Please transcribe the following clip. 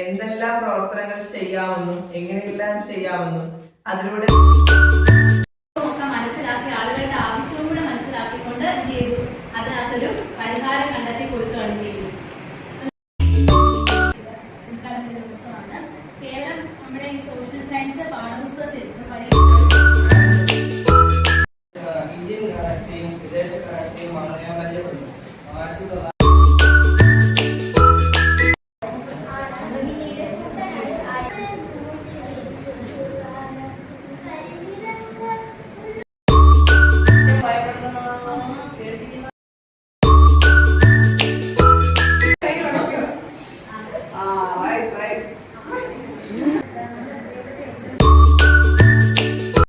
എന്തെല്ലാം പ്രവർത്തനങ്ങൾ ചെയ്യാമെന്നും എങ്ങനെയെല്ലാം ചെയ്യാമെന്നും അതിലൂടെ മനസ്സിലാക്കി ആളുകളുടെ ആവശ്യവും കൂടെ മനസ്സിലാക്കിക്കൊണ്ട് ചെയ്തു അതിനകത്തൊരു പരിഹാരം കണ്ടെത്തി കൊടുക്കുകയാണ് ചെയ്യുന്നത്. ദിവസമാണ് കേവലം നമ്മുടെ ഈ സോഷ്യൽ സയൻസ് പാഠപുസ്തകത്തിൽ ഇന്ത്യൻ കറൻസിയും വിദേശ കറൻസിയുമാണ് ഞാൻ പരിചയപ്പെടുന്നത്. Right.